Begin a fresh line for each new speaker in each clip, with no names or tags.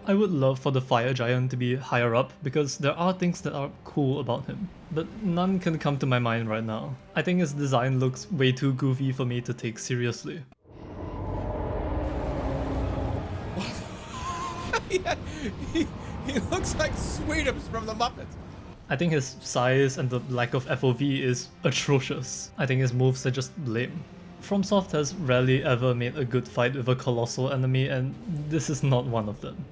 I would love for the fire giant to be higher up because there are things that are cool about him, but none can come to my mind right now. I think his design looks way too goofy for me to take seriously.
Yeah, he looks like Sweetums from the Muppets.
I think his size and the lack of FOV is atrocious. I think his moves are just lame. FromSoft has rarely ever made a good fight with a colossal enemy, and this is not one of them.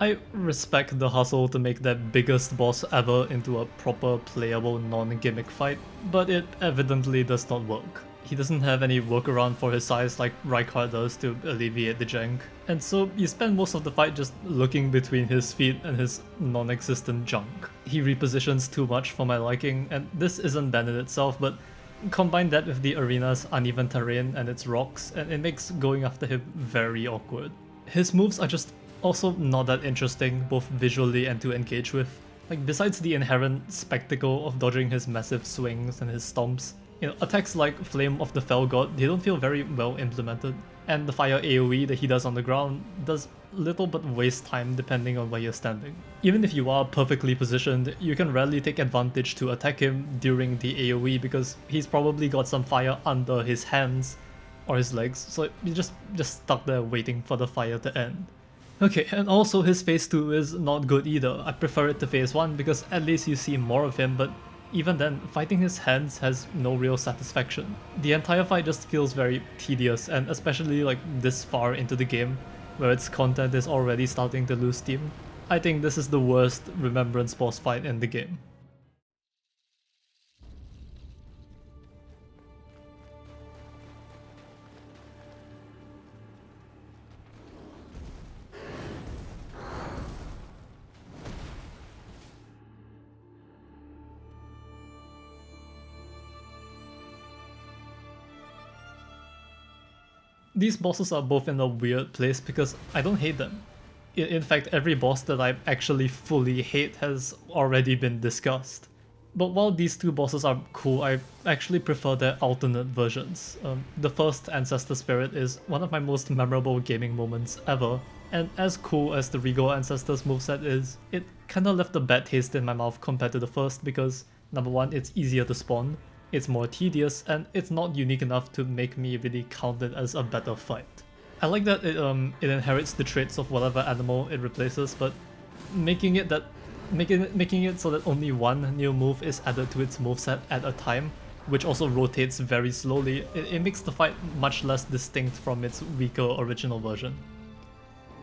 I respect the hustle to make that biggest boss ever into a proper playable non-gimmick fight, but it evidently does not work. He doesn't have any workaround for his size like Rykard does to alleviate the jank, and so you spend most of the fight just looking between his feet and his non-existent junk. He repositions too much for my liking, and this isn't bad in itself, but combine that with the arena's uneven terrain and its rocks, and it makes going after him very awkward. His moves are just also not that interesting, both visually and to engage with. Like, besides the inherent spectacle of dodging his massive swings and his stomps, attacks like Flame of the Fell God, they don't feel very well implemented, and the fire AoE that he does on the ground does little but waste time depending on where you're standing. Even if you are perfectly positioned, you can rarely take advantage to attack him during the AoE because he's probably got some fire under his hands or his legs, so you're just stuck there waiting for the fire to end. Okay, and also his phase 2 is not good either. I prefer it to phase 1 because at least you see more of him, but even then, fighting his hands has no real satisfaction. The entire fight just feels very tedious, and especially like this far into the game, where its content is already starting to lose steam. I think this is the worst Remembrance Boss fight in the game. These bosses are both in a weird place because I don't hate them. In fact, every boss that I actually fully hate has already been discussed. But while these two bosses are cool, I actually prefer their alternate versions. The first Ancestor Spirit is one of my most memorable gaming moments ever, and as cool as the Regal Ancestors moveset is, it kinda left a bad taste in my mouth compared to the first because, number one, it's easier to spawn, it's more tedious, and it's not unique enough to make me really count it as a better fight. I like that it inherits the traits of whatever animal it replaces, but making it so that only one new move is added to its moveset at a time, which also rotates very slowly, it makes the fight much less distinct from its weaker original version.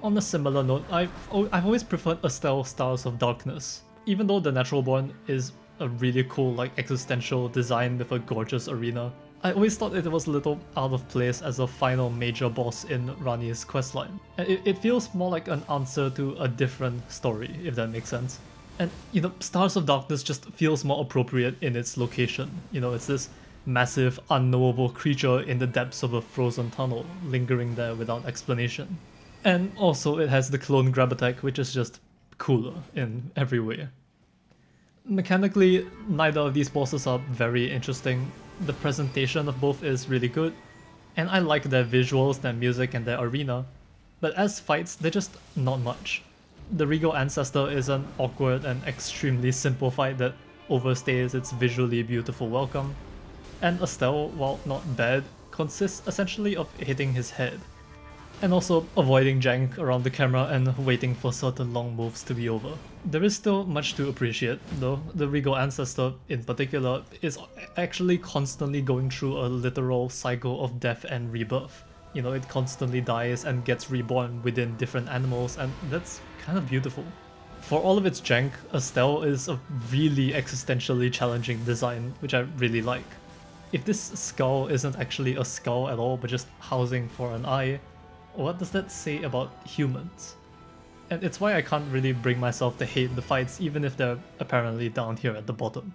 On a similar note, I've always preferred Estelle Stars of Darkness. Even though the Natural Born is a really cool like existential design with a gorgeous arena, I always thought it was a little out of place as a final major boss in Rani's questline. It feels more like an answer to a different story, if that makes sense. And Stars of Darkness just feels more appropriate in its location. It's this massive, unknowable creature in the depths of a frozen tunnel, lingering there without explanation. And also it has the clone grab attack, which is just cooler in every way. Mechanically, neither of these bosses are very interesting. The presentation of both is really good, and I like their visuals, their music, and their arena, but as fights, they're just not much. The Regal Ancestor is an awkward and extremely simple fight that overstays its visually beautiful welcome, and Estelle, while not bad, consists essentially of hitting his head, and also avoiding jank around the camera and waiting for certain long moves to be over. There is still much to appreciate, though. The Regal Ancestor, in particular, is actually constantly going through a literal cycle of death and rebirth. It constantly dies and gets reborn within different animals, and that's kind of beautiful. For all of its jank, Estelle is a really existentially challenging design, which I really like. If this skull isn't actually a skull at all, but just housing for an eye, what does that say about humans? And it's why I can't really bring myself to hate the fights, even if they're apparently down here at the bottom.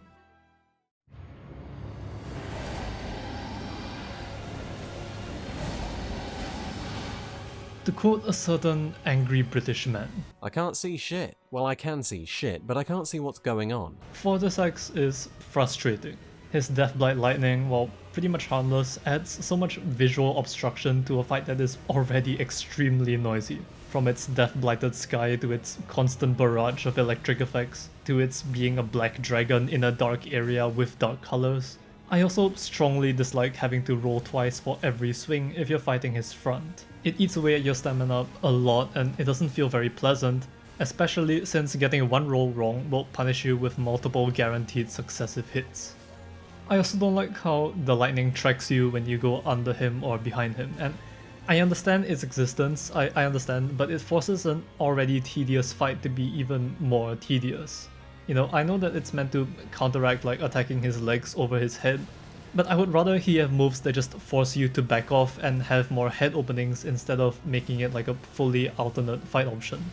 To quote a certain angry British man,
I can't see shit. Well, I can see shit, but I can't see what's going on.
Fortisax is frustrating. His Deathblight Lightning, while pretty much harmless, adds so much visual obstruction to a fight that is already extremely noisy. from its death-blighted sky to its constant barrage of electric effects, to its being a black dragon in a dark area with dark colors. I also strongly dislike having to roll twice for every swing if you're fighting his front. It eats away at your stamina a lot and it doesn't feel very pleasant, especially since getting one roll wrong will punish you with multiple guaranteed successive hits. I also don't like how the lightning tracks you when you go under him or behind him, and I understand its existence, I understand, but it forces an already tedious fight to be even more tedious. You know, I know that it's meant to counteract like attacking his legs over his head, but I would rather he have moves that just force you to back off and have more head openings instead of making it like a fully alternate fight option.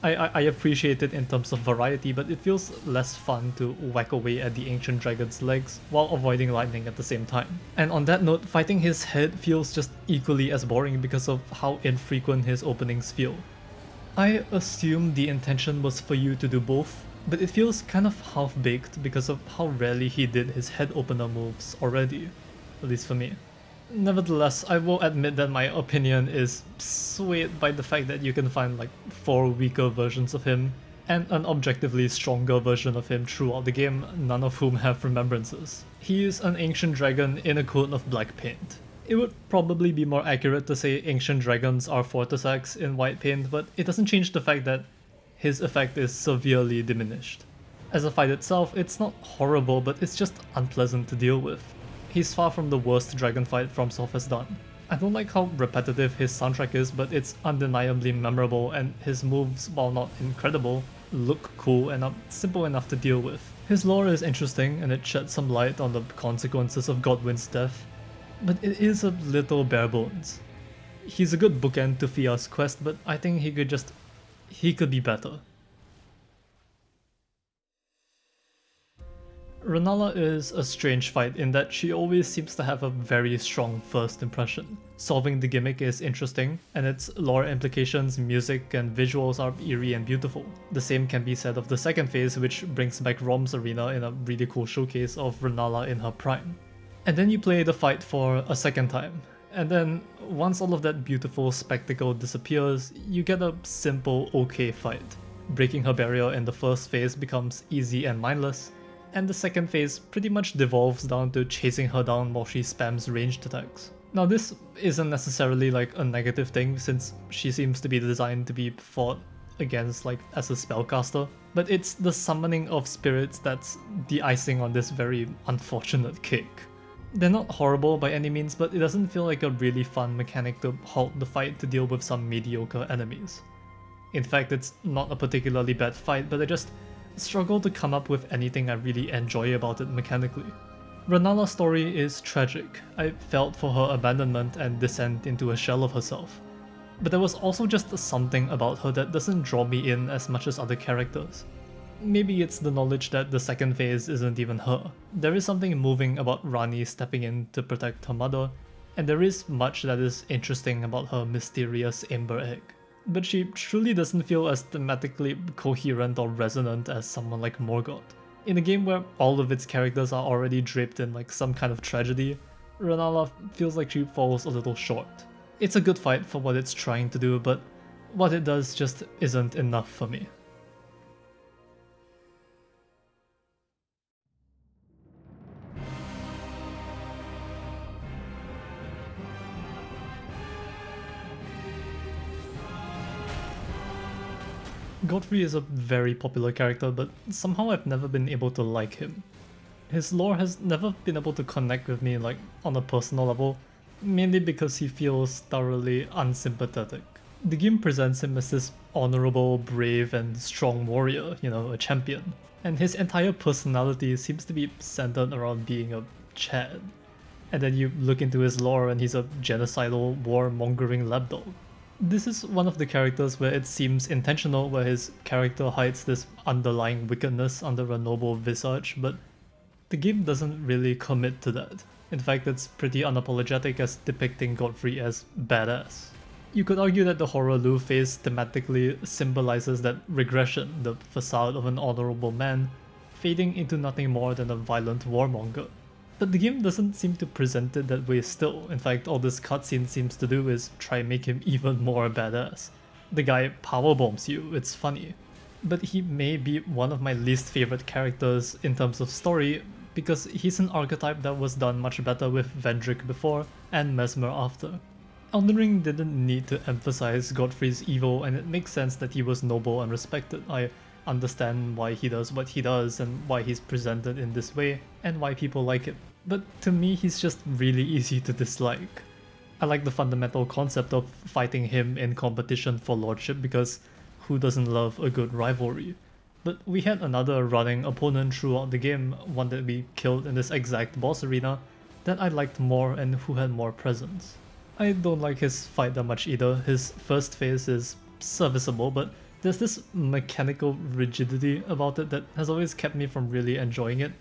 I appreciate it in terms of variety, but it feels less fun to whack away at the ancient dragon's legs while avoiding lightning at the same time. And on that note, fighting his head feels just equally as boring because of how infrequent his openings feel. I assume the intention was for you to do both, but it feels kind of half-baked because of how rarely he did his head opener moves already, at least for me. Nevertheless, I will admit that my opinion is swayed by the fact that you can find like 4 weaker versions of him, and an objectively stronger version of him throughout the game, none of whom have remembrances. He is an ancient dragon in a coat of black paint. It would probably be more accurate to say ancient dragons are Fortisacs in white paint, but it doesn't change the fact that his effect is severely diminished. As a fight itself, it's not horrible, but it's just unpleasant to deal with. He's far from the worst dragon fight FromSoft has done. I don't like how repetitive his soundtrack is, but it's undeniably memorable, and his moves, while not incredible, look cool and are simple enough to deal with. His lore is interesting and it sheds some light on the consequences of Godwyn's death, but it is a little bare bones. He's a good bookend to Fia's quest, but I think he could be better. Rennala is a strange fight in that she always seems to have a very strong first impression. Solving the gimmick is interesting, and its lore implications, music, and visuals are eerie and beautiful. The same can be said of the second phase, which brings back Rom's arena in a really cool showcase of Rennala in her prime. And then you play the fight for a second time, and then once all of that beautiful spectacle disappears, you get a simple okay fight. Breaking her barrier in the first phase becomes easy and mindless, and the second phase pretty much devolves down to chasing her down while she spams ranged attacks. Now this isn't necessarily like a negative thing since she seems to be designed to be fought against like as a spellcaster, but it's the summoning of spirits that's the icing on this very unfortunate cake. They're not horrible by any means, but it doesn't feel like a really fun mechanic to halt the fight to deal with some mediocre enemies. In fact, it's not a particularly bad fight, but I just struggle to come up with anything I really enjoy about it mechanically. Rennala's story is tragic. I felt for her abandonment and descent into a shell of herself. But there was also just something about her that doesn't draw me in as much as other characters. Maybe it's the knowledge that the second phase isn't even her. There is something moving about Rani stepping in to protect her mother, and there is much that is interesting about her mysterious Ember Egg. But she truly doesn't feel as thematically coherent or resonant as someone like Morgoth. In a game where all of its characters are already draped in like some kind of tragedy, Rennala feels like she falls a little short. It's a good fight for what it's trying to do, but what it does just isn't enough for me. Godfrey is a very popular character, but somehow I've never been able to like him. His lore has never been able to connect with me like on a personal level, mainly because he feels thoroughly unsympathetic. The game presents him as this honorable, brave, and strong warrior, you know, a champion, and his entire personality seems to be centered around being a Chad. And then you look into his lore and he's a genocidal, war-mongering lapdog. This is one of the characters where it seems intentional, where his character hides this underlying wickedness under a noble visage, but the game doesn't really commit to that. In fact, it's pretty unapologetic as depicting Godfrey as badass. You could argue that the Horror-Lu phase thematically symbolizes that regression, the facade of an honorable man, fading into nothing more than a violent warmonger. But the game doesn't seem to present it that way still. In fact, all this cutscene seems to do is try and make him even more badass. the guy powerbombs you, it's funny. But he may be one of my least favorite characters in terms of story, because he's an archetype that was done much better with Vendrick before and Messmer after. Elden Ring didn't need to emphasize Godfrey's evil, and it makes sense that he was noble and respected. I understand why he does what he does and why he's presented in this way and why people like it. But to me, he's just really easy to dislike. I like the fundamental concept of fighting him in competition for lordship, because who doesn't love a good rivalry? But we had another running opponent throughout the game, one that we killed in this exact boss arena, that I liked more and who had more presence. I don't like his fight that much either. His first phase is serviceable, but there's this mechanical rigidity about it that has always kept me from really enjoying it.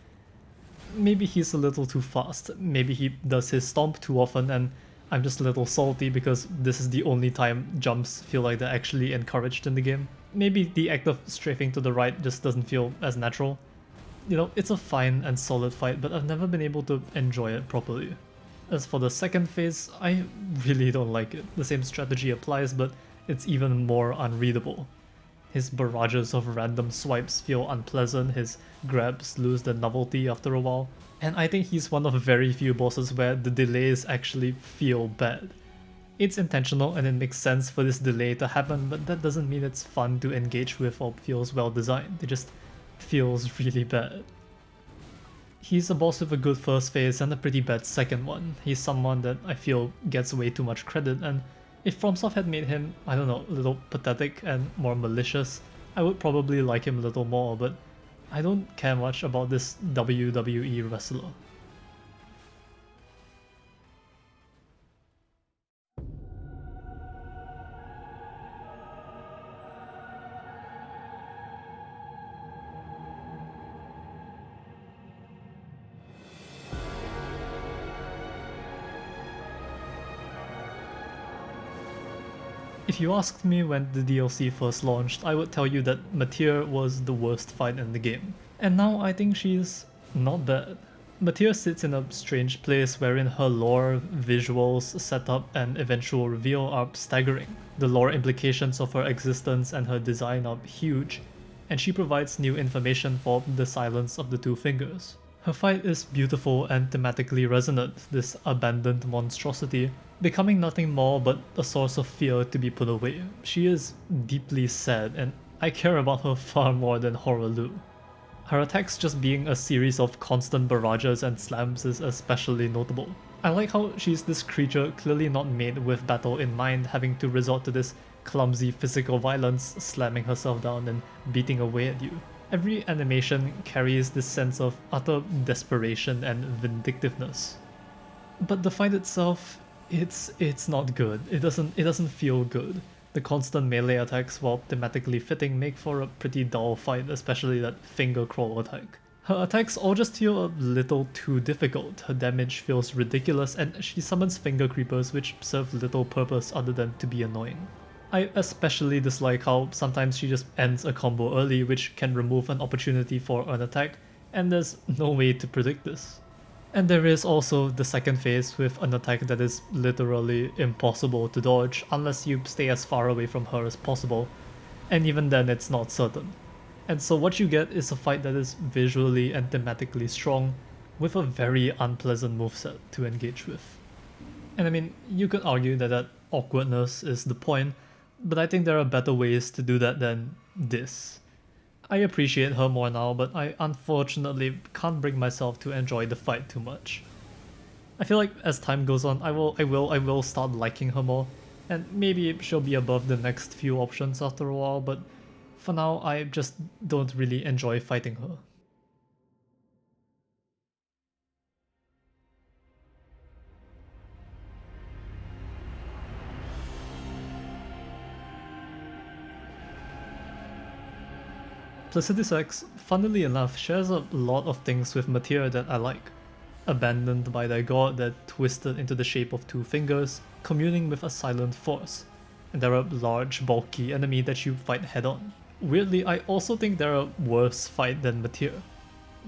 Maybe he's a little too fast, maybe he does his stomp too often, and I'm just a little salty because this is the only time jumps feel like they're actually encouraged in the game. Maybe the act of strafing to the right just doesn't feel as natural. You know, it's a fine and solid fight, but I've never been able to enjoy it properly. As for the second phase, I really don't like it. The same strategy applies, but it's even more unreadable. His barrages of random swipes feel unpleasant, his grabs lose their novelty after a while, and I think he's one of very few bosses where the delays actually feel bad. It's intentional and it makes sense for this delay to happen, but that doesn't mean it's fun to engage with or feels well designed. It just feels really bad. He's a boss with a good first phase and a pretty bad second one. He's someone that I feel gets way too much credit, and if FromSoft had made him, I don't know, a little pathetic and more malicious, I would probably like him a little more, but I don't care much about this WWE wrestler. If you asked me when the DLC first launched, I would tell you that Metyr was the worst fight in the game. And now I think she's not bad. Metyr sits in a strange place wherein her lore, visuals, setup, and eventual reveal are staggering. The lore implications of her existence and her design are huge, and she provides new information for the Silence of the Two Fingers. Her fight is beautiful and thematically resonant, this abandoned monstrosity, becoming nothing more but a source of fear to be put away. She is deeply sad, and I care about her far more than Horaloo. Her attacks just being a series of constant barrages and slams is especially notable. I like how she's this creature clearly not made with battle in mind, having to resort to this clumsy physical violence, slamming herself down and beating away at you. Every animation carries this sense of utter desperation and vindictiveness. But the fight itself, it's not good. It doesn't feel good. The constant melee attacks, while thematically fitting, make for a pretty dull fight, especially that finger crawl attack. Her attacks all just feel a little too difficult, her damage feels ridiculous, and she summons finger creepers which serve little purpose other than to be annoying. I especially dislike how sometimes she just ends a combo early, which can remove an opportunity for an attack, and there's no way to predict this. And there is also the second phase with an attack that is literally impossible to dodge unless you stay as far away from her as possible, and even then it's not certain. And so what you get is a fight that is visually and thematically strong, with a very unpleasant moveset to engage with. And I mean, you could argue that that awkwardness is the point, but I think there are better ways to do that than this. I appreciate her more now, but I unfortunately can't bring myself to enjoy the fight too much. I feel like as time goes on, I will start liking her more, and maybe she'll be above the next few options after a while, but for now I just don't really enjoy fighting her. Placidus X, funnily enough, shares a lot of things with Metyr that I like. Abandoned by their god, they're twisted into the shape of two fingers, communing with a silent force, and they're a large, bulky enemy that you fight head-on. Weirdly, I also think they're a worse fight than Metyr.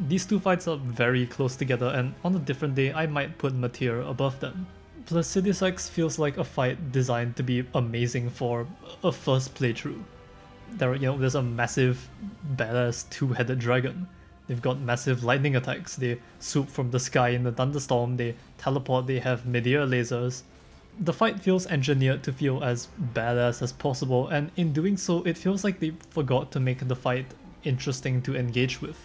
These two fights are very close together, and on a different day I might put Metyr above them. Placidus X feels like a fight designed to be amazing for a first playthrough. There's a massive, badass two-headed dragon. They've got massive lightning attacks. They swoop from the sky in the thunderstorm. They teleport. They have mid-air lasers. The fight feels engineered to feel as badass as possible, and in doing so, it feels like they forgot to make the fight interesting to engage with.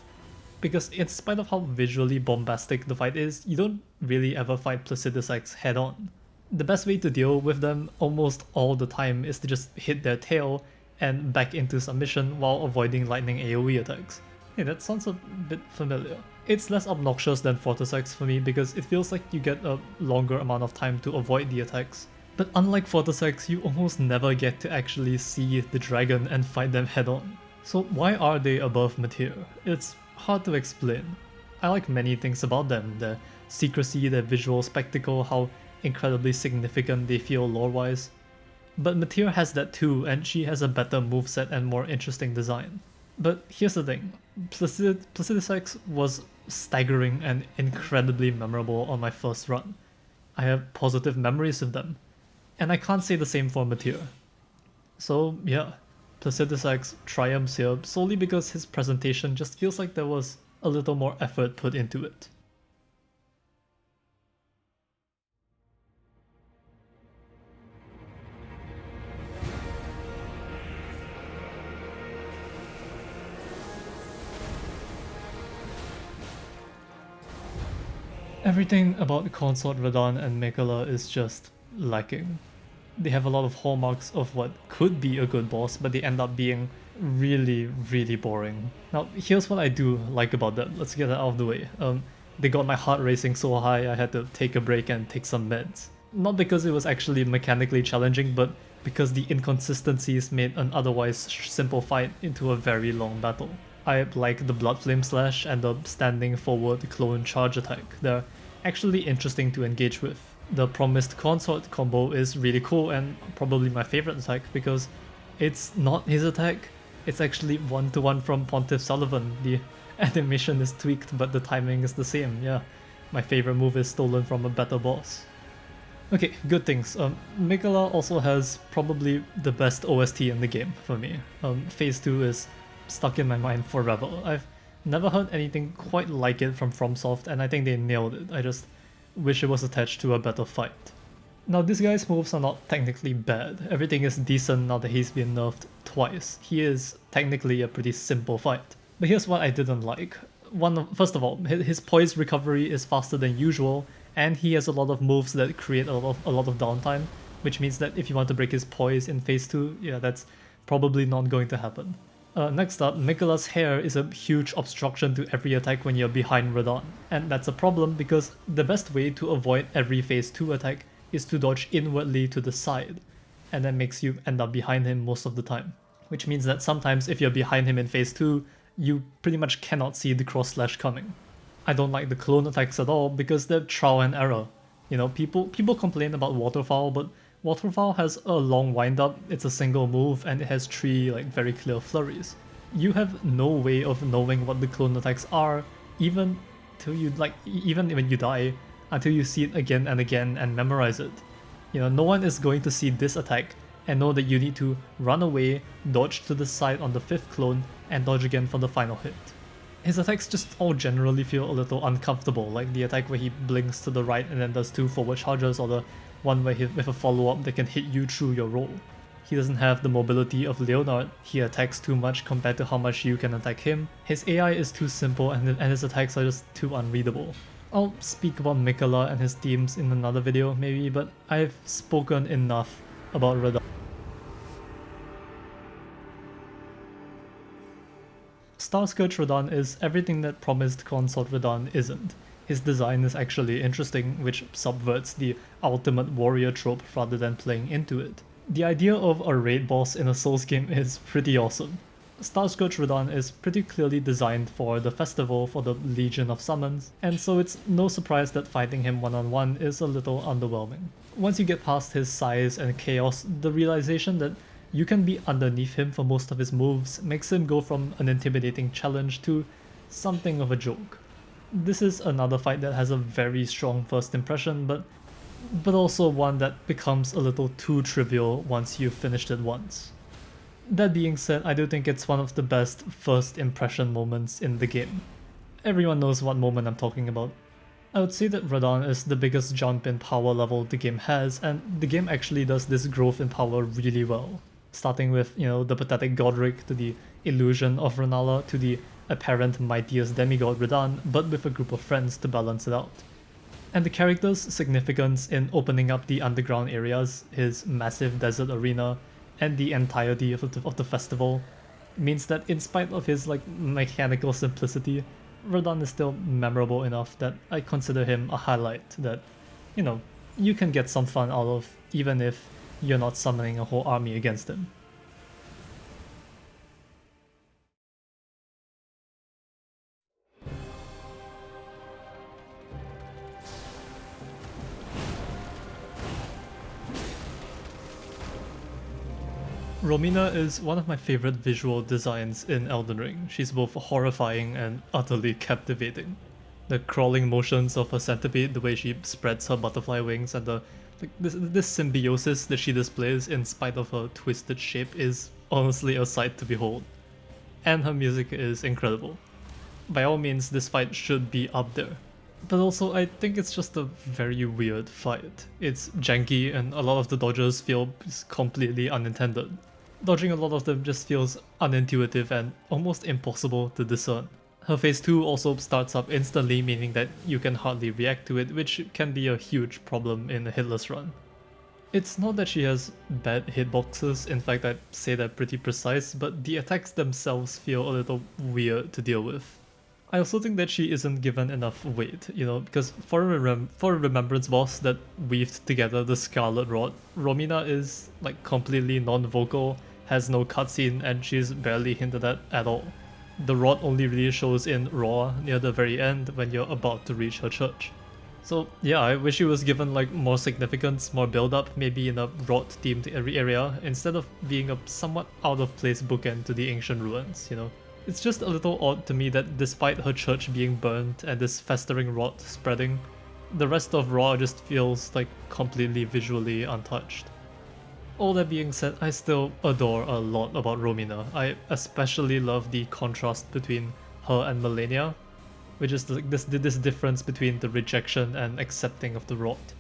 Because in spite of how visually bombastic the fight is, you don't really ever fight Placidus X head on. The best way to deal with them almost all the time is to just hit their tail and back into submission while avoiding lightning AoE attacks. Hey, that sounds a bit familiar. It's less obnoxious than Fortis X for me because it feels like you get a longer amount of time to avoid the attacks. But unlike Fortis X, you almost never get to actually see the dragon and fight them head on. So why are they above Metyr? It's hard to explain. I like many things about them, their secrecy, their visual spectacle, how incredibly significant they feel lore-wise. But Metyr has that too, and she has a better moveset and more interesting design. But here's the thing, Placidus X was staggering and incredibly memorable on my first run. I have positive memories of them, and I can't say the same for Metyr. So yeah, Placidus X triumphs here solely because his presentation just feels like there was a little more effort put into it. Everything about Consort Radahn and Miquella is just lacking. They have a lot of hallmarks of what could be a good boss, but they end up being really, really boring. Now, here's what I do like about them. Let's get that out of the way. They got my heart racing so high I had to take a break and take some meds. Not because it was actually mechanically challenging, but because the inconsistencies made an otherwise simple fight into a very long battle. I like the Blood Flame Slash and the standing forward clone charge attack. They're actually interesting to engage with. The Promised Consort combo is really cool and probably my favorite attack because it's not his attack, it's actually one-to-one from Pontiff Sullivan. The animation is tweaked but the timing is the same, yeah. My favorite move is stolen from a better boss. Okay, good things. Miquella also has probably the best OST in the game for me. Phase 2 is stuck in my mind forever. I've never heard anything quite like it from FromSoft and I think they nailed it. I just wish it was attached to a better fight. Now this guy's moves are not technically bad. Everything is decent now that he's been nerfed twice. He is technically a pretty simple fight. But here's what I didn't like. First of all, his poise recovery is faster than usual and he has a lot of moves that create a lot of downtime, which means that if you want to break his poise in phase 2, yeah, that's probably not going to happen. Next up, Miquella's hair is a huge obstruction to every attack when you're behind Radahn, and that's a problem because the best way to avoid every phase 2 attack is to dodge inwardly to the side, and that makes you end up behind him most of the time. Which means that sometimes if you're behind him in phase 2, you pretty much cannot see the cross slash coming. I don't like the clone attacks at all because they're trial and error. You know, people complain about Waterfowl, but Waterfowl has a long wind-up, it's a single move, and it has 3 very clear flurries. You have no way of knowing what the clone attacks are, even when you die, until you see it again and again and memorize it. You know, no one is going to see this attack and know that you need to run away, dodge to the side on the 5th clone, and dodge again for the final hit. His attacks just all generally feel a little uncomfortable, like the attack where he blinks to the right and then does 2 forward charges, or the one where with a follow-up that can hit you through your roll. He doesn't have the mobility of Leonard, he attacks too much compared to how much you can attack him, his AI is too simple and his attacks are just too unreadable. I'll speak about Miquella and his themes in another video maybe, but I've spoken enough about Radahn. Starscourge Radahn is everything that Promised Consort Radahn isn't. His design is actually interesting, which subverts the ultimate warrior trope rather than playing into it. The idea of a raid boss in a Souls game is pretty awesome. Starscourge Radahn is pretty clearly designed for the festival for the Legion of Summons, and so it's no surprise that fighting him one-on-one is a little underwhelming. Once you get past his size and chaos, the realization that you can be underneath him for most of his moves makes him go from an intimidating challenge to something of a joke. This is another fight that has a very strong first impression, but but also one that becomes a little too trivial once you've finished it once. That being said, I do think it's one of the best first impression moments in the game. Everyone knows what moment I'm talking about. I would say that Radahn is the biggest jump in power level the game has, and the game actually does this growth in power really well. Starting with, the pathetic Godric to the illusion of Rennala to the apparent mightiest demigod Radahn, but with a group of friends to balance it out. And the character's significance in opening up the underground areas, his massive desert arena, and the entirety of the festival means that in spite of his mechanical simplicity, Radahn is still memorable enough that I consider him a highlight that, you can get some fun out of even if you're not summoning a whole army against him. Romina is one of my favorite visual designs in Elden Ring. She's both horrifying and utterly captivating. The crawling motions of her centipede, the way she spreads her butterfly wings, and this symbiosis that she displays in spite of her twisted shape is honestly a sight to behold. And her music is incredible. By all means, this fight should be up there. But also, I think it's just a very weird fight. It's janky and a lot of the dodges feel completely unintended. Dodging a lot of them just feels unintuitive and almost impossible to discern. Her phase 2 also starts up instantly, meaning that you can hardly react to it, which can be a huge problem in a hitless run. It's not that she has bad hitboxes, in fact I'd say they're pretty precise, but the attacks themselves feel a little weird to deal with. I also think that she isn't given enough weight, because for a Remembrance Boss that weaved together the Scarlet Rod, Romina is completely non-vocal, has no cutscene, and she's barely hinted at all. The rod only really shows in Raw near the very end when you're about to reach her church. So yeah, I wish she was given more significance, more build-up, maybe in a rod-themed area, instead of being a somewhat out-of-place bookend to the ancient ruins, It's just a little odd to me that despite her church being burnt and this festering rot spreading, the rest of Raw just feels completely visually untouched. All that being said, I still adore a lot about Romina. I especially love the contrast between her and Malenia, which is this difference between the rejection and accepting of the rot.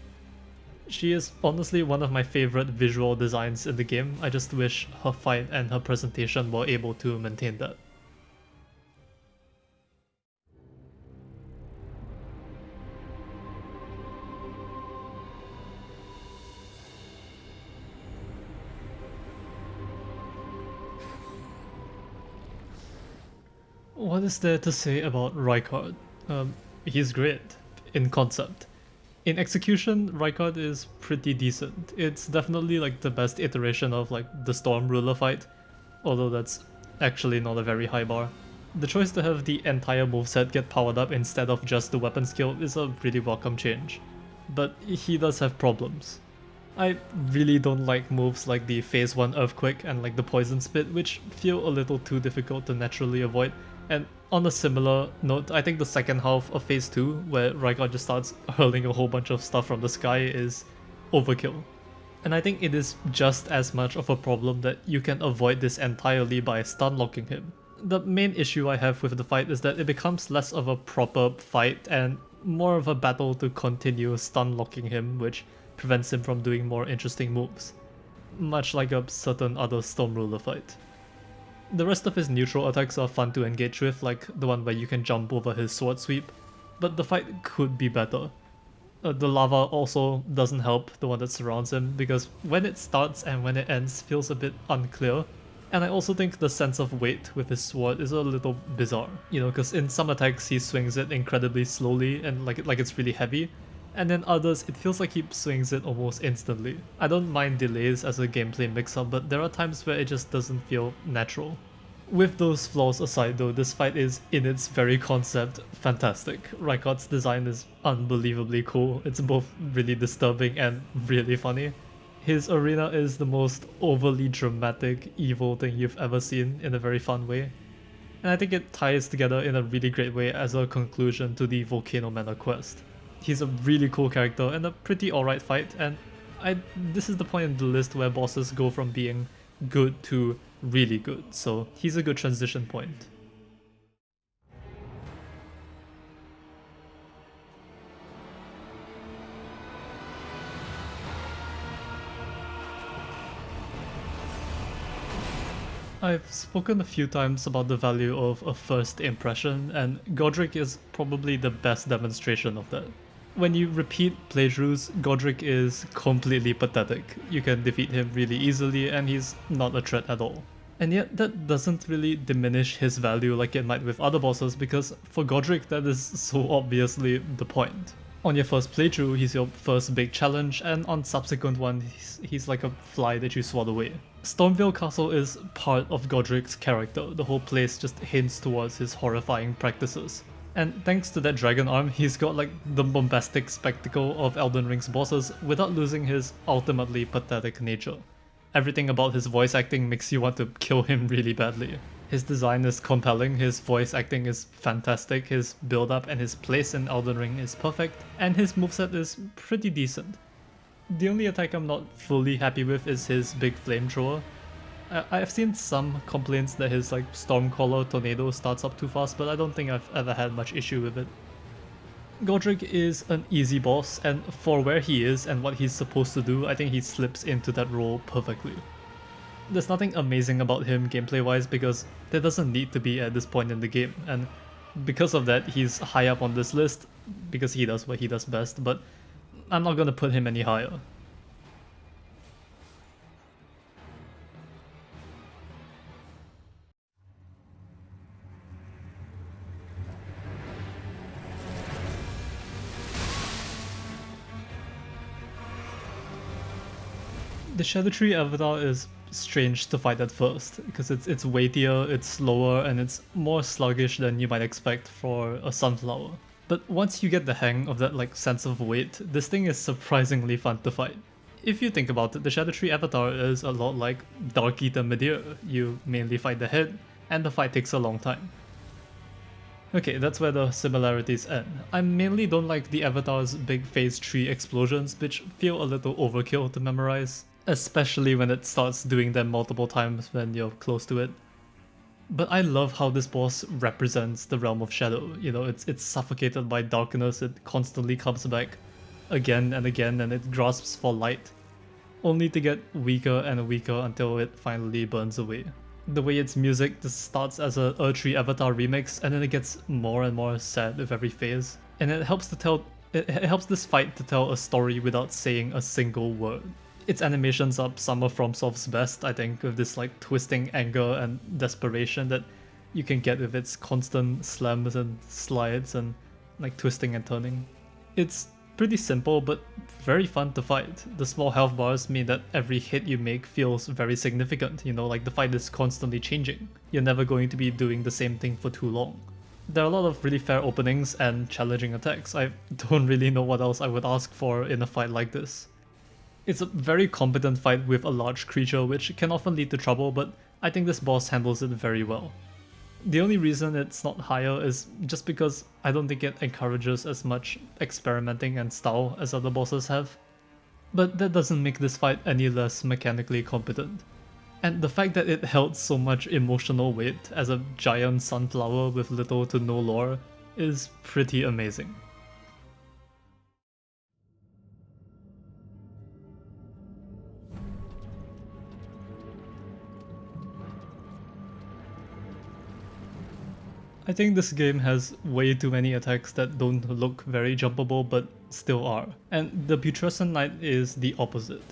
She is honestly one of my favorite visual designs in the game. I just wish her fight and her presentation were able to maintain that. What is there to say about Rykard? He's great in concept. In execution, Rykard is pretty decent. It's definitely the best iteration of the Storm Ruler fight, although that's actually not a very high bar. The choice to have the entire moveset get powered up instead of just the weapon skill is a really welcome change. But he does have problems. I really don't like moves like the phase 1 Earthquake and the Poison Spit, which feel a little too difficult to naturally avoid. And on a similar note, I think the second half of phase 2, where Rykard just starts hurling a whole bunch of stuff from the sky, is overkill. And I think it is just as much of a problem that you can avoid this entirely by stun locking him. The main issue I have with the fight is that it becomes less of a proper fight and more of a battle to continue stun locking him, which prevents him from doing more interesting moves. Much like a certain other Storm Ruler fight. The rest of his neutral attacks are fun to engage with, like the one where you can jump over his sword sweep, but the fight could be better. The lava also doesn't help, the one that surrounds him, because when it starts and when it ends feels a bit unclear. And I also think the sense of weight with his sword is a little bizarre, because in some attacks he swings it incredibly slowly and like it's really heavy, and then others it feels like he swings it almost instantly. I don't mind delays as a gameplay mix-up, but there are times where it just doesn't feel natural. With those flaws aside though, this fight is, in its very concept, fantastic. Rykard's design is unbelievably cool. It's both really disturbing and really funny. His arena is the most overly dramatic, evil thing you've ever seen in a very fun way. And I think it ties together in a really great way as a conclusion to the Volcano Manor quest. He's a really cool character and a pretty alright fight, and this is the point in the list where bosses go from being good to really good, so he's a good transition point. I've spoken a few times about the value of a first impression, and Godric is probably the best demonstration of that. When you repeat playthroughs, Godric is completely pathetic. You can defeat him really easily and he's not a threat at all. And yet that doesn't really diminish his value like it might with other bosses, because for Godric that is so obviously the point. On your first playthrough, he's your first big challenge, and on subsequent ones, he's like a fly that you swat away. Stormveil Castle is part of Godric's character. The whole place just hints towards his horrifying practices. And thanks to that dragon arm, he's got like the bombastic spectacle of Elden Ring's bosses without losing his ultimately pathetic nature. Everything about his voice acting makes you want to kill him really badly. His design is compelling, his voice acting is fantastic, his build-up and his place in Elden Ring is perfect, and his moveset is pretty decent. The only attack I'm not fully happy with is his big flamethrower. I've seen some complaints that his like Stormcaller tornado starts up too fast, but I don't think I've ever had much issue with it. Godric is an easy boss, and for where he is and what he's supposed to do, I think he slips into that role perfectly. There's nothing amazing about him gameplay wise because there doesn't need to be at this point in the game, and because of that he's high up on this list because he does what he does best, but I'm not gonna put him any higher. The Shadow Tree avatar is strange to fight at first, because it's weightier, it's slower, and it's more sluggish than you might expect for a sunflower. But once you get the hang of that like sense of weight, this thing is surprisingly fun to fight. If you think about it, the Shadow Tree avatar is a lot like Dark Eater Metyr. You mainly fight the head, and the fight takes a long time. Okay, that's where the similarities end. I mainly don't like the avatar's big phase 3 explosions, which feel a little overkill to memorize, especially when it starts doing them multiple times when you're close to it. But I love how this boss represents the realm of shadow. You know, it's suffocated by darkness, it constantly comes back again and again, and it grasps for light, only to get weaker and weaker until it finally burns away. The way its music just starts as a Erdtree Avatar remix, and then it gets more and more sad with every phase, and it helps this fight to tell a story without saying a single word. Its animations are some of FromSoft's best, I think, with this like twisting anger and desperation that you can get with its constant slams and slides and like twisting and turning. It's pretty simple but very fun to fight. The small health bars mean that every hit you make feels very significant, you know, like the fight is constantly changing. You're never going to be doing the same thing for too long. There are a lot of really fair openings and challenging attacks. I don't really know what else I would ask for in a fight like this. It's a very competent fight with a large creature, which can often lead to trouble, but I think this boss handles it very well. The only reason it's not higher is just because I don't think it encourages as much experimenting and style as other bosses have. But that doesn't make this fight any less mechanically competent. And the fact that it held so much emotional weight as a giant sunflower with little to no lore is pretty amazing. I think this game has way too many attacks that don't look very jumpable but still are, and the Putrescent Knight is the opposite.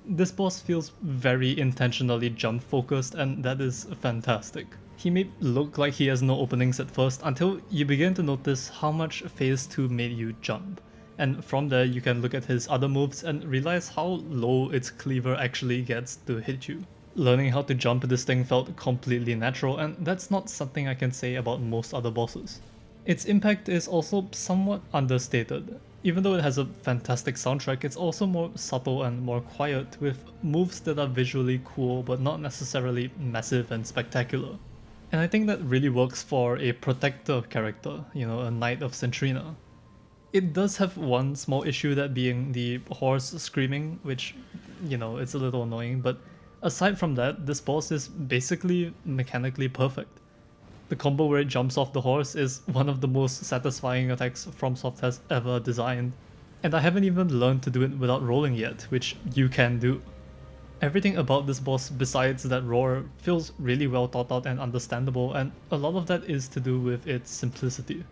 This boss feels very intentionally jump focused, and that is fantastic. He may look like he has no openings at first until you begin to notice how much phase 2 made you jump, and from there you can look at his other moves and realize how low its cleaver actually gets to hit you. Learning how to jump this thing felt completely natural, and that's not something I can say about most other bosses. Its impact is also somewhat understated. Even though it has a fantastic soundtrack, it's also more subtle and more quiet, with moves that are visually cool but not necessarily massive and spectacular. And I think that really works for a protector character, you know, a Knight of Centrina. It does have one small issue, that being the horse screaming, which, you know, it's a little annoying, but aside from that, this boss is basically mechanically perfect. The combo where it jumps off the horse is one of the most satisfying attacks FromSoft has ever designed, and I haven't even learned to do it without rolling yet, which you can do. Everything about this boss besides that roar feels really well thought out and understandable, and a lot of that is to do with its simplicity.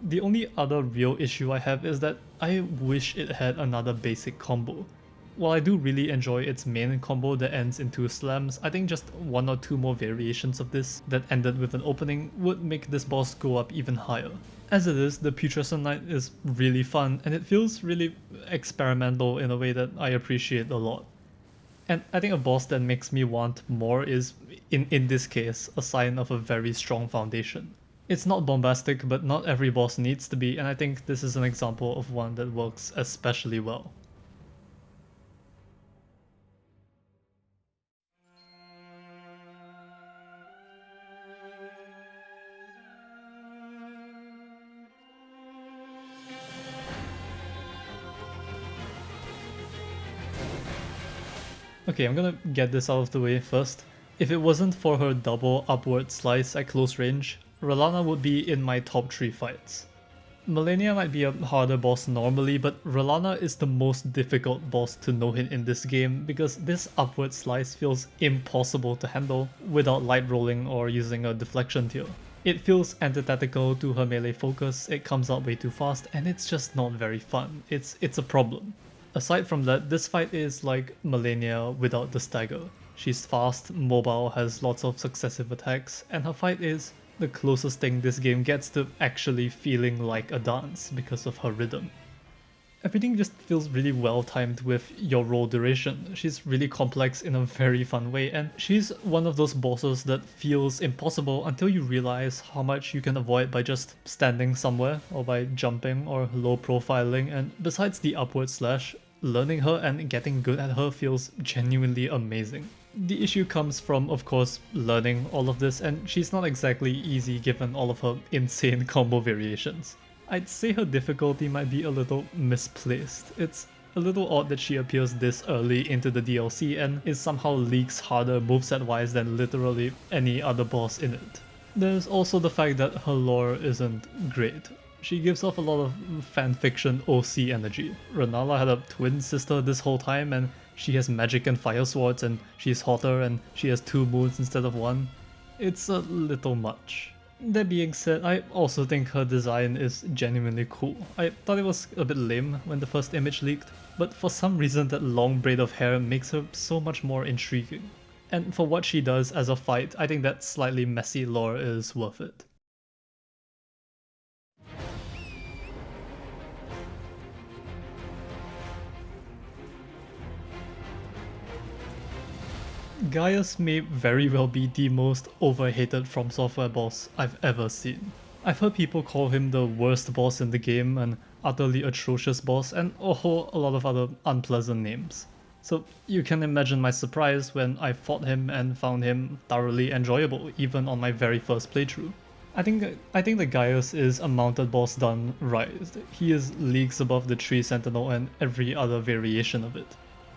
The only other real issue I have is that I wish it had another basic combo. While I do really enjoy its main combo that ends in 2 slams, I think just 1 or 2 more variations of this that ended with an opening would make this boss go up even higher. As it is, the Putrescent Knight is really fun, and it feels really experimental in a way that I appreciate a lot. And I think a boss that makes me want more is, in this case, a sign of a very strong foundation. It's not bombastic, but not every boss needs to be, and I think this is an example of one that works especially well. Okay, I'm gonna get this out of the way first. If it wasn't for her double upward slice at close range, Rellana would be in my top 3 fights. Malenia might be a harder boss normally, but Rellana is the most difficult boss to no-hit in this game because this upward slice feels impossible to handle without light rolling or using a deflection tier. It feels antithetical to her melee focus, it comes out way too fast, and it's just not very fun. It's a problem. Aside from that, this fight is like Malenia without the stagger. She's fast, mobile, has lots of successive attacks, and her fight is the closest thing this game gets to actually feeling like a dance because of her rhythm. Everything just feels really well timed with your roll duration. She's really complex in a very fun way, and she's one of those bosses that feels impossible until you realize how much you can avoid by just standing somewhere or by jumping or low profiling. And besides the upward slash, learning her and getting good at her feels genuinely amazing. The issue comes from, of course, learning all of this, and she's not exactly easy given all of her insane combo variations. I'd say her difficulty might be a little misplaced. It's a little odd that she appears this early into the DLC and is somehow leagues harder moveset-wise than literally any other boss in it. There's also the fact that her lore isn't great. She gives off a lot of fanfiction OC energy. Rennala had a twin sister this whole time, and she has magic and fire swords, and she's hotter, and she has 2 moons instead of 1. It's a little much. That being said, I also think her design is genuinely cool. I thought it was a bit lame when the first image leaked, but for some reason that long braid of hair makes her so much more intriguing. And for what she does as a fight, I think that slightly messy lore is worth it. Gaius may very well be the most overhated From Software boss I've ever seen. I've heard people call him the worst boss in the game, an utterly atrocious boss, and a lot of other unpleasant names. So you can imagine my surprise when I fought him and found him thoroughly enjoyable, even on my very first playthrough. I think that Gaius is a mounted boss done right. He is leagues above the Tree Sentinel and every other variation of it.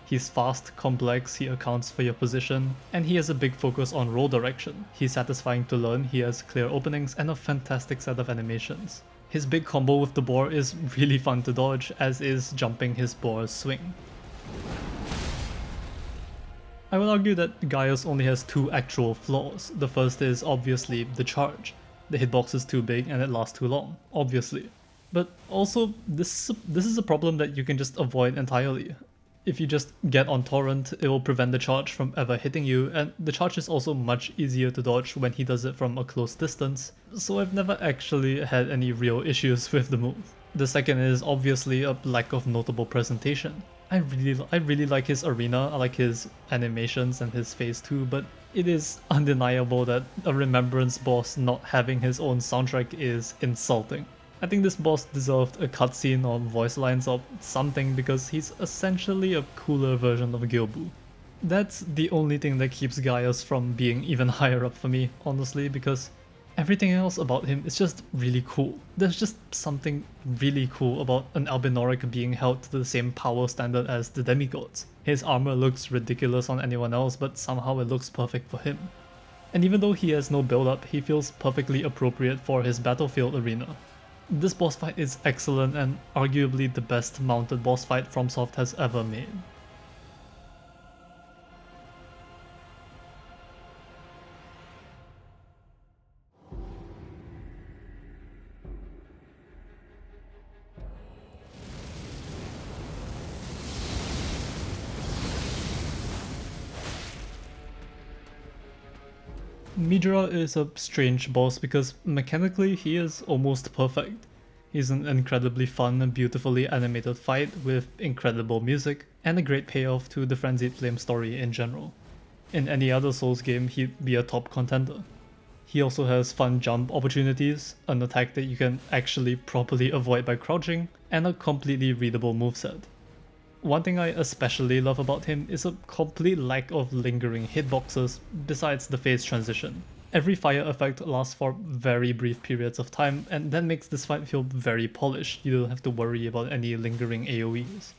He's fast, complex, he accounts for your position, and he has a big focus on roll direction. He's satisfying to learn, he has clear openings and a fantastic set of animations. His big combo with the boar is really fun to dodge, as is jumping his boar's swing. I will argue that Gaius only has 2 actual flaws. The first is obviously the charge. The hitbox is too big and it lasts too long, obviously. But also, this is a problem that you can just avoid entirely. If you just get on Torrent, it will prevent the charge from ever hitting you, and the charge is also much easier to dodge when he does it from a close distance, so I've never actually had any real issues with the move. The second is obviously a lack of notable presentation. I really like his arena, I like his animations and his phase 2, but it is undeniable that a Remembrance boss not having his own soundtrack is insulting. I think this boss deserved a cutscene or voice lines or something because he's essentially a cooler version of Gilbu. That's the only thing that keeps Gaius from being even higher up for me, honestly, because Everything else about him is just really cool. There's just something really cool about an Albinoric being held to the same power standard as the demigods. His armor looks ridiculous on anyone else, but somehow it looks perfect for him. And even though he has no build-up, he feels perfectly appropriate for his battlefield arena. This boss fight is excellent and arguably the best mounted boss fight FromSoft has ever made. Metyr is a strange boss because mechanically he is almost perfect. He's an incredibly fun and beautifully animated fight with incredible music and a great payoff to the Frenzied Flame story in general. In any other Souls game he'd be a top contender. He also has fun jump opportunities, an attack that you can actually properly avoid by crouching, and a completely readable moveset. One thing I especially love about him is a complete lack of lingering hitboxes besides the phase transition. Every fire effect lasts for very brief periods of time, and that makes this fight feel very polished. You don't have to worry about any lingering AoEs.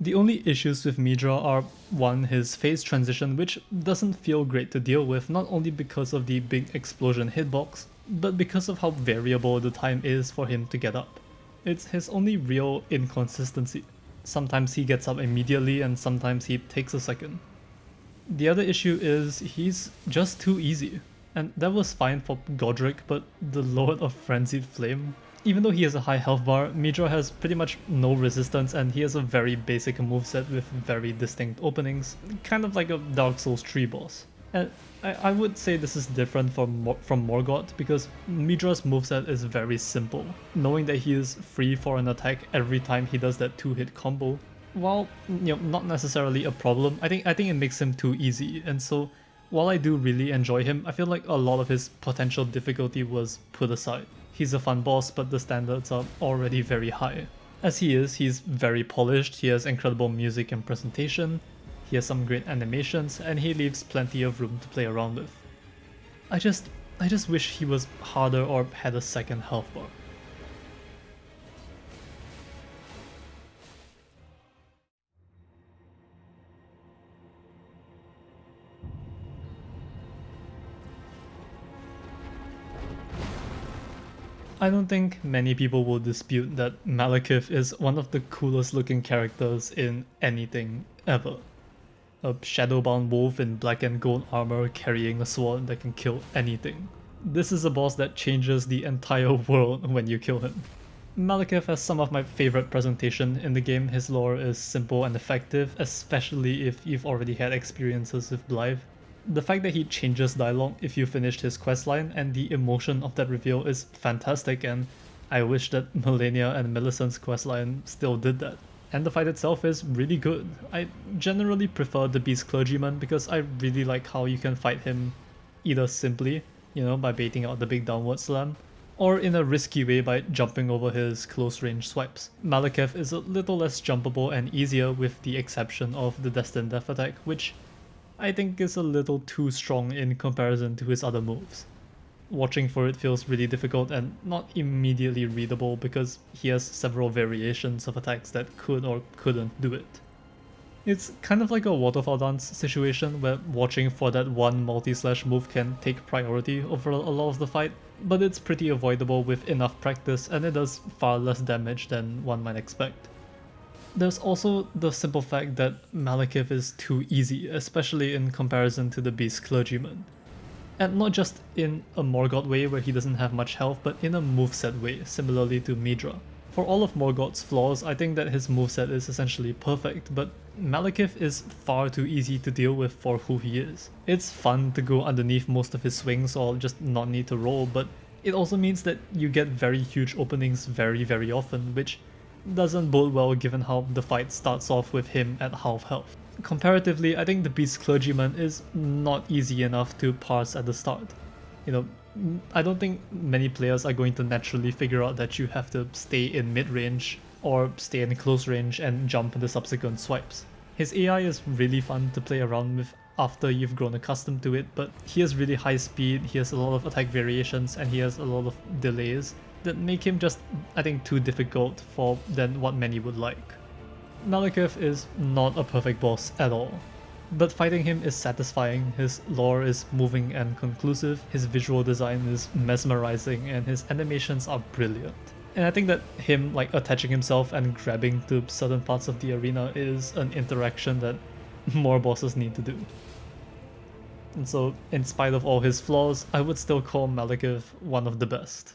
The only issues with Metyr are, one, his phase transition, which doesn't feel great to deal with, not only because of the big explosion hitbox, but because of how variable the time is for him to get up. It's his only real inconsistency. Sometimes he gets up immediately and sometimes he takes a second. The other issue is he's just too easy. And that was fine for Godric, but the Lord of Frenzied Flame? Even though he has a high health bar, Metyr has pretty much no resistance and he has a very basic moveset with very distinct openings, kind of like a Dark Souls 3 boss. And I would say this is different from Morgott because Metyr's moveset is very simple. Knowing that he is free for an attack every time he does that 2-hit combo, while not necessarily a problem, I think it makes him too easy, and so while I do really enjoy him, I feel like a lot of his potential difficulty was put aside. He's a fun boss, but the standards are already very high. As he is, he's very polished, he has incredible music and presentation, he has some great animations, and he leaves plenty of room to play around with. I just wish he was harder or had a second health bar. I don't think many people will dispute that Malekith is one of the coolest looking characters in anything ever. A shadowbound wolf in black and gold armor carrying a sword that can kill anything. This is a boss that changes the entire world when you kill him. Malekith has some of my favorite presentation in the game. His lore is simple and effective, especially if you've already had experiences with Blythe. The fact that he changes dialogue if you finished his questline and the emotion of that reveal is fantastic, and I wish that Melania and Millicent's questline still did that. And the fight itself is really good. I generally prefer the Beast Clergyman because I really like how you can fight him either simply, by baiting out the big downward slam, or in a risky way by jumping over his close range swipes. Malekith is a little less jumpable and easier with the exception of the Destined Death attack, which I think is a little too strong in comparison to his other moves. Watching for it feels really difficult and not immediately readable because he has several variations of attacks that could or couldn't do it. It's kind of like a waterfall dance situation where watching for that one multi-slash move can take priority over a lot of the fight, but it's pretty avoidable with enough practice and it does far less damage than one might expect. There's also the simple fact that Malekith is too easy, especially in comparison to the Beast Clergyman. And not just in a Morgott way where he doesn't have much health, but in a moveset way, similarly to Metyr. For all of Morgott's flaws, I think that his moveset is essentially perfect, but Malekith is far too easy to deal with for who he is. It's fun to go underneath most of his swings or just not need to roll, but it also means that you get very huge openings very often, which doesn't bode well given how the fight starts off with him at half health. Comparatively, I think the Beast Clergyman is not easy enough to parse at the start. I don't think many players are going to naturally figure out that you have to stay in mid-range or stay in close range and jump the subsequent swipes. His AI is really fun to play around with after you've grown accustomed to it, but he has really high speed, he has a lot of attack variations, and he has a lot of delays that make him just, I think, too difficult than what many would like. Malekith is not a perfect boss at all, but fighting him is satisfying, his lore is moving and conclusive, his visual design is mesmerizing, and his animations are brilliant. And I think that him attaching himself and grabbing to certain parts of the arena is an interaction that more bosses need to do. And so, in spite of all his flaws, I would still call Malekith one of the best.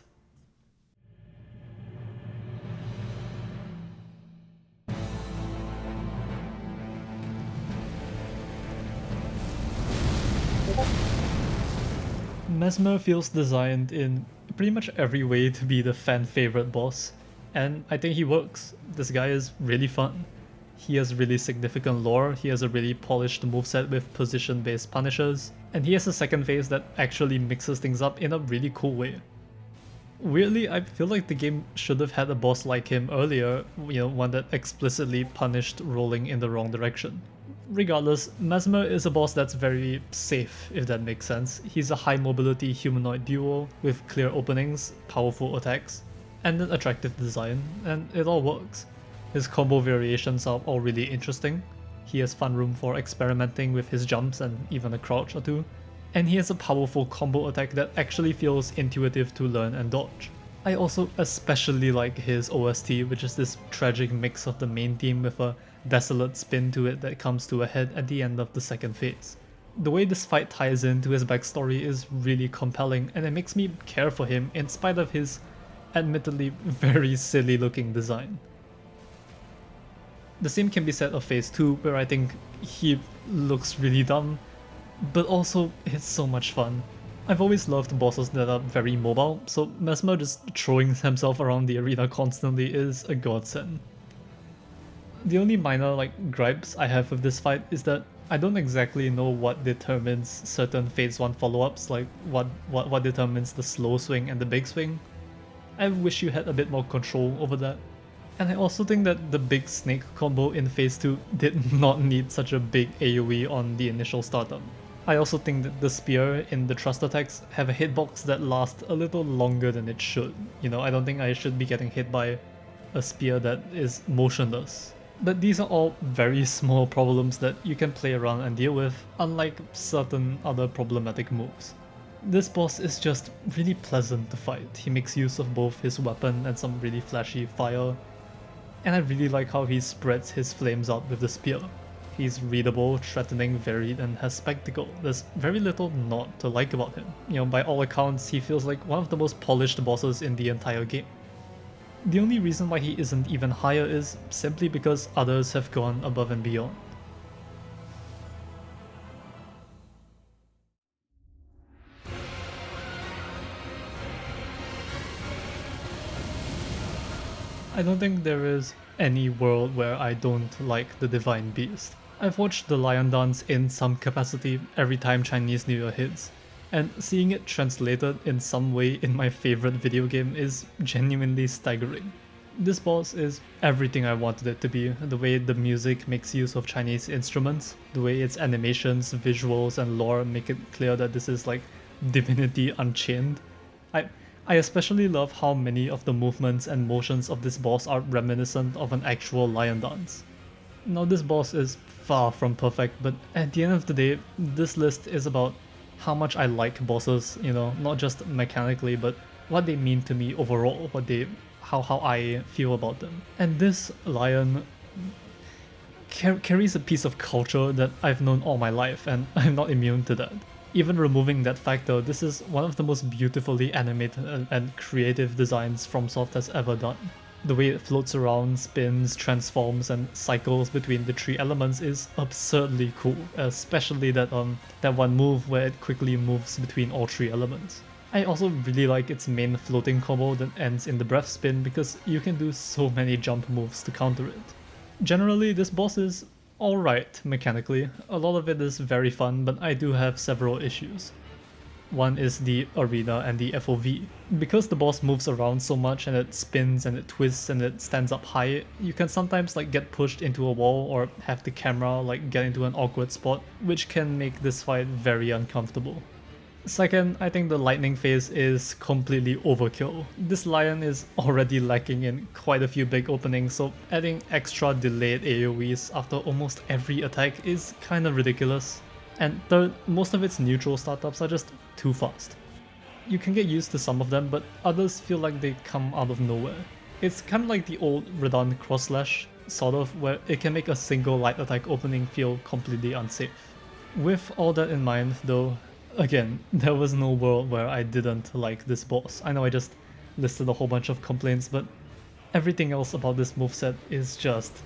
Messmer feels designed in pretty much every way to be the fan favorite boss, and I think he works. This guy is really fun. He has really significant lore, he has a really polished moveset with position based punishers, and he has a second phase that actually mixes things up in a really cool way. Weirdly, I feel like the game should have had a boss like him earlier, one that explicitly punished rolling in the wrong direction. Regardless, Messmer is a boss that's very safe, if that makes sense. He's a high mobility humanoid duo with clear openings, powerful attacks, and an attractive design, and it all works. His combo variations are all really interesting. He has fun room for experimenting with his jumps and even a crouch or two, and he has a powerful combo attack that actually feels intuitive to learn and dodge. I also especially like his OST, which is this tragic mix of the main theme with a desolate spin to it that comes to a head at the end of the second phase. The way this fight ties into his backstory is really compelling, and it makes me care for him in spite of his admittedly very silly looking design. The same can be said of phase 2, where I think he looks really dumb, but also it's so much fun. I've always loved bosses that are very mobile, so Messmer just throwing himself around the arena constantly is a godsend. The only minor gripes I have with this fight is that I don't exactly know what determines certain phase 1 follow-ups, like what determines the slow swing and the big swing. I wish you had a bit more control over that. And I also think that the big snake combo in phase 2 did not need such a big AoE on the initial startup. I also think that the spear in the thrust attacks have a hitbox that lasts a little longer than it should. I don't think I should be getting hit by a spear that is motionless. But these are all very small problems that you can play around and deal with, unlike certain other problematic moves. This boss is just really pleasant to fight. He makes use of both his weapon and some really flashy fire, and I really like how he spreads his flames out with the spear. He's readable, threatening, varied, and has spectacle. There's very little not to like about him. By all accounts, he feels like one of the most polished bosses in the entire game. The only reason why he isn't even higher is simply because others have gone above and beyond. I don't think there is any world where I don't like the Divine Beast. I've watched the Lion Dance in some capacity every time Chinese New Year hits, and seeing it translated in some way in my favorite video game is genuinely staggering. This boss is everything I wanted it to be, the way the music makes use of Chinese instruments, the way its animations, visuals, and lore make it clear that this is like Divinity Unchained. I especially love how many of the movements and motions of this boss are reminiscent of an actual lion dance. Now this boss is far from perfect, but at the end of the day, this list is about how much I like bosses, not just mechanically, but what they mean to me overall, how I feel about them. And this lion carries a piece of culture that I've known all my life, and I'm not immune to that. Even removing that factor, this is one of the most beautifully animated and creative designs FromSoft has ever done. The way it floats around, spins, transforms, and cycles between the three elements is absurdly cool, especially that one move where it quickly moves between all three elements. I also really like its main floating combo that ends in the breath spin because you can do so many jump moves to counter it. Generally, this boss is alright mechanically. A lot of it is very fun, but I do have several issues. One is the arena and the FOV. Because the boss moves around so much and it spins and it twists and it stands up high, you can sometimes like get pushed into a wall or have the camera like get into an awkward spot, which can make this fight very uncomfortable. Second, I think the lightning phase is completely overkill. This lion is already lacking in quite a few big openings, so adding extra delayed AoEs after almost every attack is kinda ridiculous. And third, most of its neutral startups are just too fast. You can get used to some of them, but others feel like they come out of nowhere. It's kinda like the old Radahn cross slash, sort of, where it can make a single light attack opening feel completely unsafe. With all that in mind though, again, there was no world where I didn't like this boss. I know I just listed a whole bunch of complaints, but everything else about this moveset is just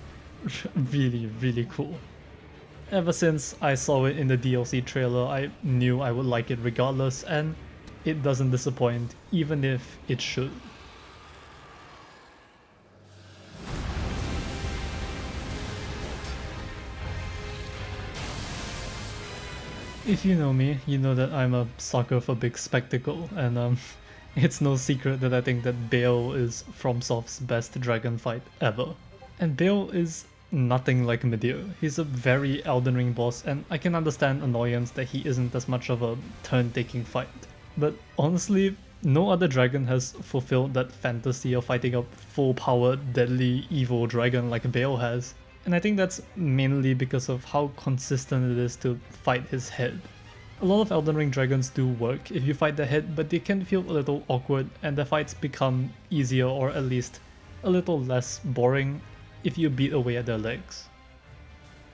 really cool. Ever since I saw it in the DLC trailer, I knew I would like it regardless, and it doesn't disappoint, even if it should. If you know me, you know that I'm a sucker for big spectacle, and it's no secret that I think that Baal is FromSoft's best dragon fight ever. And Baal is nothing like Metyr. He's a very Elden Ring boss, and I can understand annoyance that he isn't as much of a turn-taking fight. But honestly, no other dragon has fulfilled that fantasy of fighting a full-powered, deadly, evil dragon like Baal has. And I think that's mainly because of how consistent it is to fight his head. A lot of Elden Ring dragons do work if you fight their head, but they can feel a little awkward and their fights become easier or at least a little less boring if you beat away at their legs.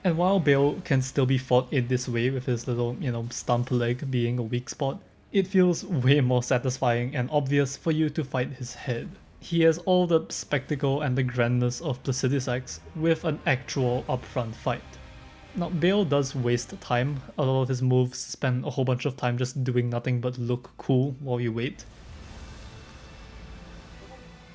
And while Baal can still be fought in this way with his little, stump leg being a weak spot, it feels way more satisfying and obvious for you to fight his head. He has all the spectacle and the grandness of Placidusax with an actual upfront fight. Now, Baal does waste time. A lot of his moves spend a whole bunch of time just doing nothing but look cool while you wait.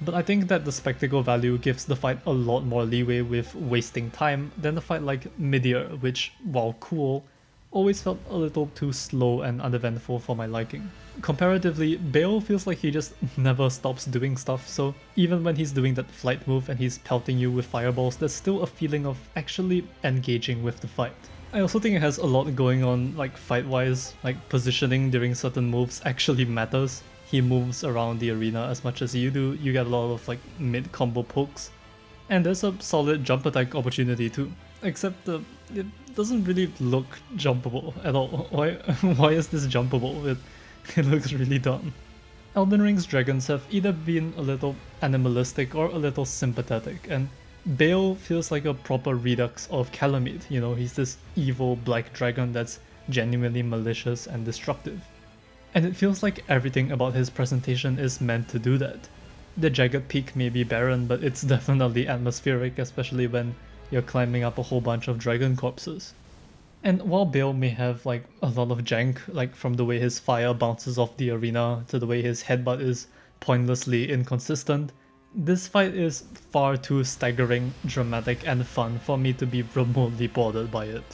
But I think that the spectacle value gives the fight a lot more leeway with wasting time than a fight like Metyr, which, while cool, always felt a little too slow and uneventful for my liking. Comparatively, Baal feels like he just never stops doing stuff, so even when he's doing that flight move and he's pelting you with fireballs, there's still a feeling of actually engaging with the fight. I also think it has a lot going on, like fight-wise, like positioning during certain moves actually matters. He moves around the arena as much as you do, you get a lot of like mid-combo pokes. And there's a solid jump attack opportunity too, except it doesn't really look jumpable at all. Why is this jumpable? It looks really dumb. Elden Ring's dragons have either been a little animalistic or a little sympathetic, and Baal feels like a proper redux of Calamite. He's this evil black dragon that's genuinely malicious and destructive. And it feels like everything about his presentation is meant to do that. The jagged peak may be barren, but it's definitely atmospheric, especially when you're climbing up a whole bunch of dragon corpses. And while Baal may have like a lot of jank, like from the way his fire bounces off the arena to the way his headbutt is pointlessly inconsistent, this fight is far too staggering, dramatic and fun for me to be remotely bothered by it.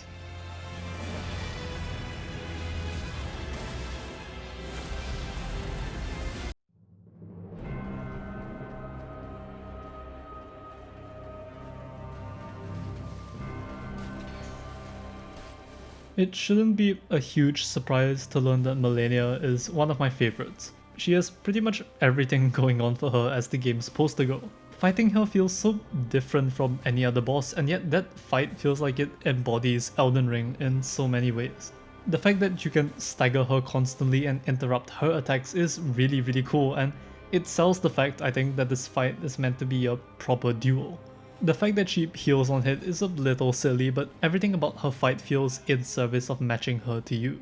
It shouldn't be a huge surprise to learn that Malenia is one of my favorites. She has pretty much everything going on for her as the game's supposed to go. Fighting her feels so different from any other boss, and yet that fight feels like it embodies Elden Ring in so many ways. The fact that you can stagger her constantly and interrupt her attacks is really cool, and it sells the fact, I think, that this fight is meant to be a proper duel. The fact that she heals on hit is a little silly, but everything about her fight feels in service of matching her to you.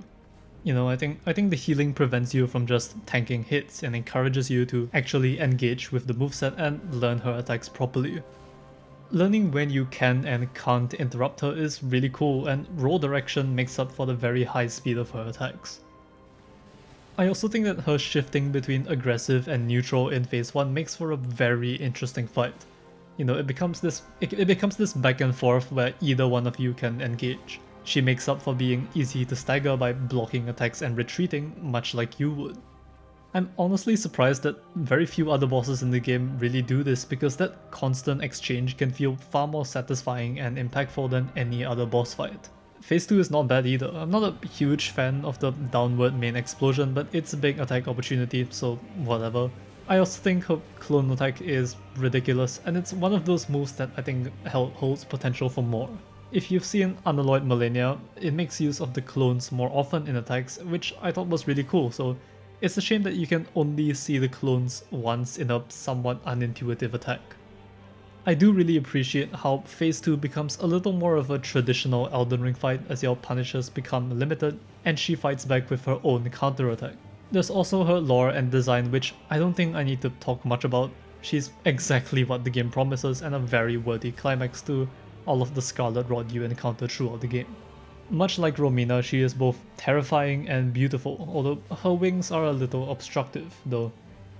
I think the healing prevents you from just tanking hits and encourages you to actually engage with the moveset and learn her attacks properly. Learning when you can and can't interrupt her is really cool, and roll direction makes up for the very high speed of her attacks. I also think that her shifting between aggressive and neutral in phase 1 makes for a very interesting fight. It becomes this back and forth where either one of you can engage. She makes up for being easy to stagger by blocking attacks and retreating, much like you would. I'm honestly surprised that very few other bosses in the game really do this, because that constant exchange can feel far more satisfying and impactful than any other boss fight. Phase 2 is not bad either. I'm not a huge fan of the downward main explosion, but it's a big attack opportunity, so whatever. I also think her clone attack is ridiculous, and it's one of those moves that I think holds potential for more. If you've seen Unalloyed Millennia, it makes use of the clones more often in attacks, which I thought was really cool, so it's a shame that you can only see the clones once in a somewhat unintuitive attack. I do really appreciate how Phase 2 becomes a little more of a traditional Elden Ring fight as your punishers become limited and she fights back with her own counter-attack. There's also her lore and design, which I don't think I need to talk much about. She's exactly what the game promises and a very worthy climax to all of the Scarlet Rot you encounter throughout the game. Much like Romina, she is both terrifying and beautiful, although her wings are a little obstructive, though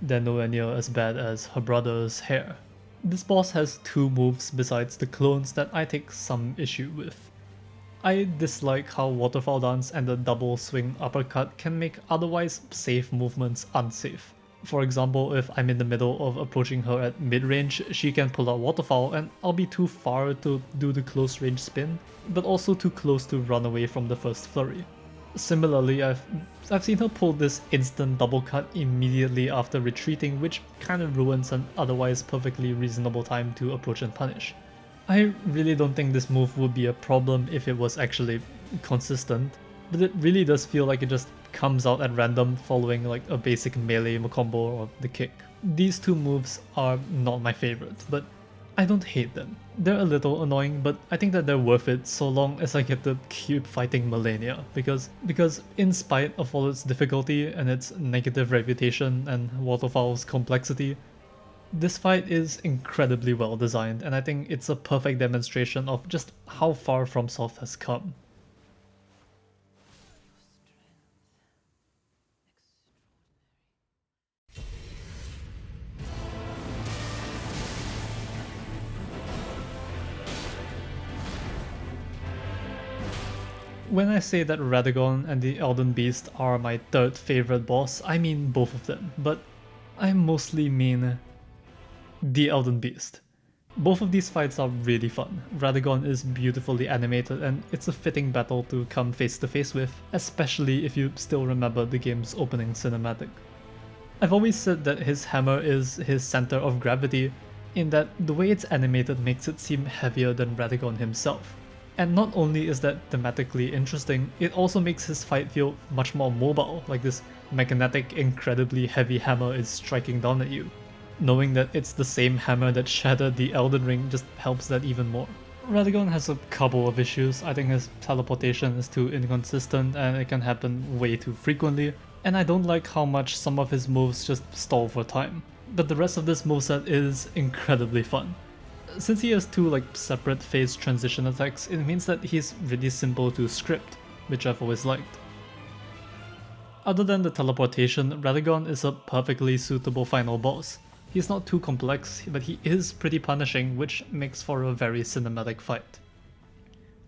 they're nowhere near as bad as her brother's hair. This boss has two moves besides the clones that I take some issue with. I dislike how Waterfall Dance and the double swing uppercut can make otherwise safe movements unsafe. For example, if I'm in the middle of approaching her at mid-range, she can pull out Waterfall and I'll be too far to do the close range spin, but also too close to run away from the first flurry. Similarly, I've seen her pull this instant double cut immediately after retreating, which kind of ruins an otherwise perfectly reasonable time to approach and punish. I really don't think this move would be a problem if it was actually consistent, but it really does feel like it just comes out at random following like a basic melee combo or the kick. These two moves are not my favorite, but I don't hate them. They're a little annoying, but I think that they're worth it so long as I get to keep fighting Millennia, because in spite of all its difficulty and its negative reputation and Waterfall's complexity, this fight is incredibly well designed, and I think it's a perfect demonstration of just how far FromSoft has come. When I say that Radagon and the Elden Beast are my third favorite boss, I mean both of them, but I mostly mean the Elden Beast. Both of these fights are really fun. Radagon is beautifully animated and it's a fitting battle to come face to face with, especially if you still remember the game's opening cinematic. I've always said that his hammer is his center of gravity, in that the way it's animated makes it seem heavier than Radagon himself. And not only is that thematically interesting, it also makes his fight feel much more mobile, like this magnetic, incredibly heavy hammer is striking down at you. Knowing that it's the same hammer that shattered the Elden Ring just helps that even more. Radagon has a couple of issues. I think his teleportation is too inconsistent and it can happen way too frequently, and I don't like how much some of his moves just stall for time. But the rest of this moveset is incredibly fun. Since he has two separate phase transition attacks, it means that he's really simple to script, which I've always liked. Other than the teleportation, Radagon is a perfectly suitable final boss. He's not too complex, but he is pretty punishing, which makes for a very cinematic fight.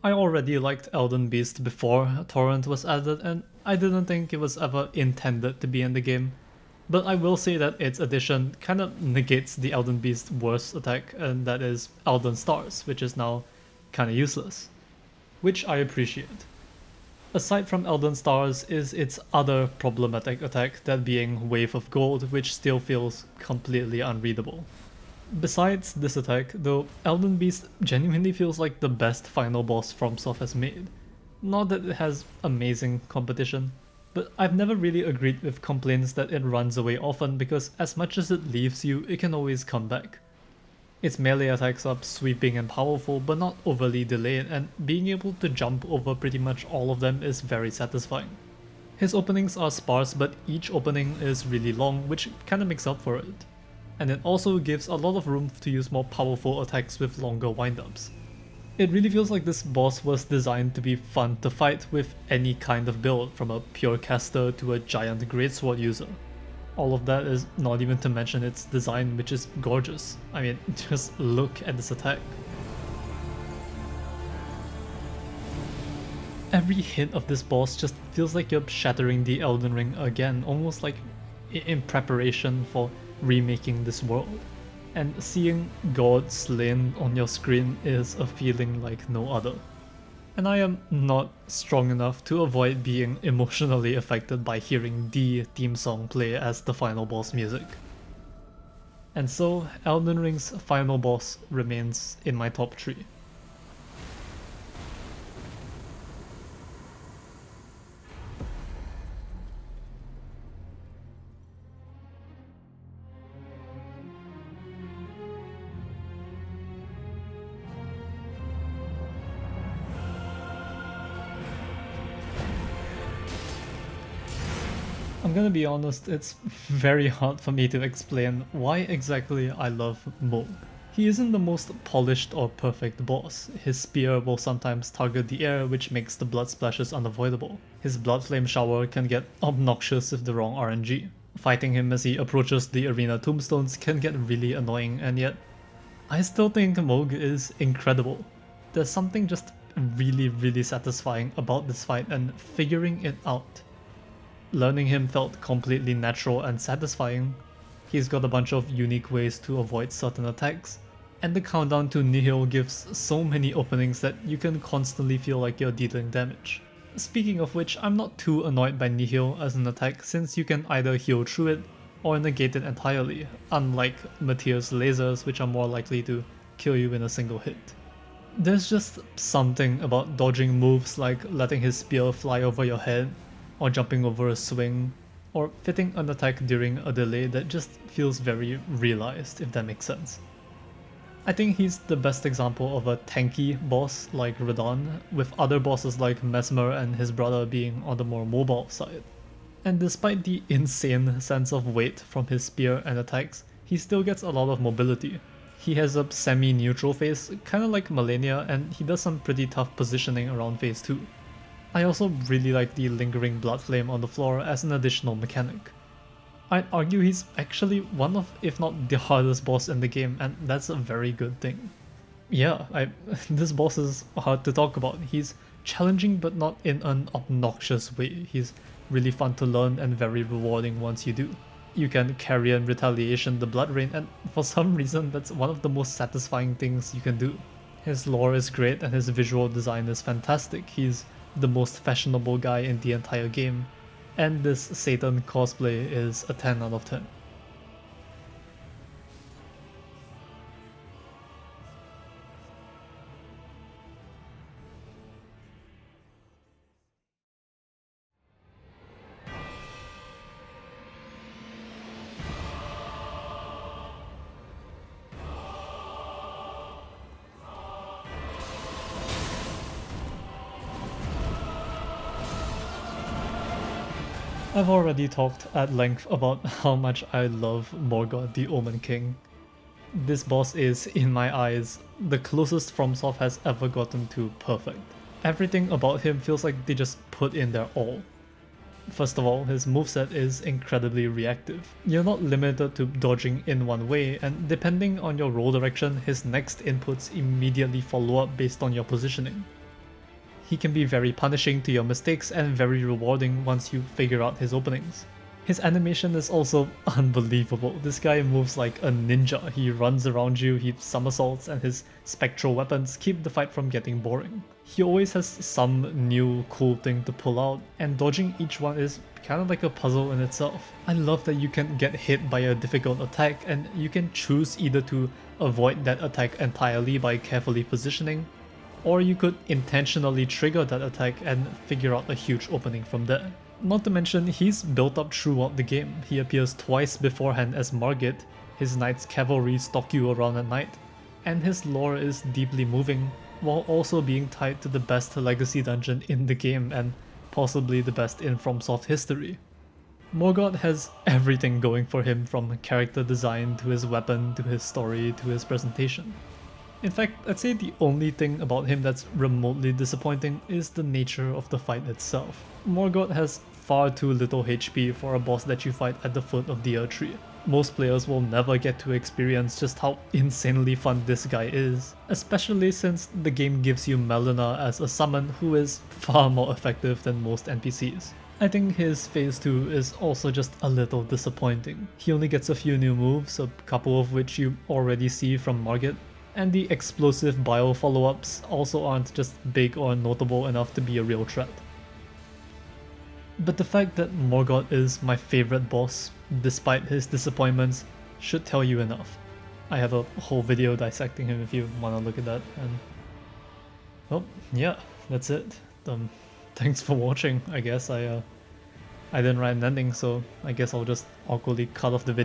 I already liked Elden Beast before Torrent was added, and I didn't think it was ever intended to be in the game. But I will say that its addition kind of negates the Elden Beast's worst attack, and that is Elden Stars, which is now kinda useless. Which I appreciate. Aside from Elden Stars is its other problematic attack, that being Wave of Gold, which still feels completely unreadable. Besides this attack, though, Elden Beast genuinely feels like the best final boss FromSoft has made. Not that it has amazing competition, but I've never really agreed with complaints that it runs away often, because as much as it leaves you, it can always come back. Its melee attacks are sweeping and powerful, but not overly delayed, and being able to jump over pretty much all of them is very satisfying. His openings are sparse, but each opening is really long, which kinda makes up for it. And it also gives a lot of room to use more powerful attacks with longer windups. It really feels like this boss was designed to be fun to fight with any kind of build, from a pure caster to a giant greatsword user. All of that is not even to mention its design, which is gorgeous. I mean, just look at this attack. every hit of this boss just feels like you're shattering the Elden Ring again, almost like in preparation for remaking this world. And seeing God slain on your screen is a feeling like no other. And I am not strong enough to avoid being emotionally affected by hearing the theme song play as the final boss music. And so, Elden Ring's final boss remains in my top 3. I'm gonna be honest, it's very hard for me to explain why exactly I love Mohg. He isn't the most polished or perfect boss. His spear will sometimes target the air, which makes the blood splashes unavoidable. His blood flame shower can get obnoxious with the wrong RNG. Fighting him as he approaches the arena tombstones can get really annoying, and yet I still think Mohg is incredible. There's something just really satisfying about this fight and figuring it out. Learning him felt completely natural and satisfying. He's got a bunch of unique ways to avoid certain attacks, and the countdown to Nihil gives so many openings that you can constantly feel like you're dealing damage. Speaking of which, I'm not too annoyed by Nihil as an attack since you can either heal through it or negate it entirely, unlike Metyr's lasers, which are more likely to kill you in a single hit. There's just something about dodging moves like letting his spear fly over your head, or jumping over a swing, or fitting an attack during a delay that just feels very realized, if that makes sense. I think he's the best example of a tanky boss like Radahn, with other bosses like Messmer and his brother being on the more mobile side. And despite the insane sense of weight from his spear and attacks, he still gets a lot of mobility. He has a semi-neutral phase, kinda like Malenia, and he does some pretty tough positioning around phase 2. I also really like the lingering blood flame on the floor as an additional mechanic. I'd argue he's actually one of, if not the hardest boss in the game, and that's a very good thing. Yeah, this boss is hard to talk about. He's challenging but not in an obnoxious way. He's really fun to learn and very rewarding once you do. You can carry in retaliation the blood rain, and for some reason that's one of the most satisfying things you can do. His lore is great and his visual design is fantastic. He's the most fashionable guy in the entire game, and this Satan cosplay is a 10 out of 10. I've already talked at length about how much I love Morgoth the Omen King. This boss is, in my eyes, the closest FromSoft has ever gotten to perfect. Everything about him feels like they just put in their all. First of all, his moveset is incredibly reactive. You're not limited to dodging in one way, and depending on your roll direction, his next inputs immediately follow up based on your positioning. He can be very punishing to your mistakes and very rewarding once you figure out his openings. His animation is also unbelievable. This guy moves like a ninja. He runs around you, he somersaults, and his spectral weapons keep the fight from getting boring. He always has some new cool thing to pull out, and dodging each one is kind of like a puzzle in itself. I love that you can get hit by a difficult attack and you can choose either to avoid that attack entirely by carefully positioning, or you could intentionally trigger that attack and figure out a huge opening from there. Not to mention, he's built up throughout the game. He appears twice beforehand as Margit, his knight's cavalry stalk you around at night, and his lore is deeply moving, while also being tied to the best legacy dungeon in the game and possibly the best in FromSoft history. Morgoth has everything going for him, from character design to his weapon to his story to his presentation. In fact, I'd say the only thing about him that's remotely disappointing is the nature of the fight itself. Morgoth has far too little HP for a boss that you fight at the foot of the Earth Tree. Most players will never get to experience just how insanely fun this guy is, especially since the game gives you Melina as a summon who is far more effective than most NPCs. I think his phase 2 is also just a little disappointing. He only gets a few new moves, a couple of which you already see from Margit, and the explosive bio follow-ups also aren't just big or notable enough to be a real threat. But the fact that Morgott is my favorite boss, despite his disappointments, should tell you enough. I have a whole video dissecting him if you want to look at that, and well, yeah, that's it. Thanks for watching, I guess. I didn't write an ending, so I guess I'll just awkwardly cut off the video.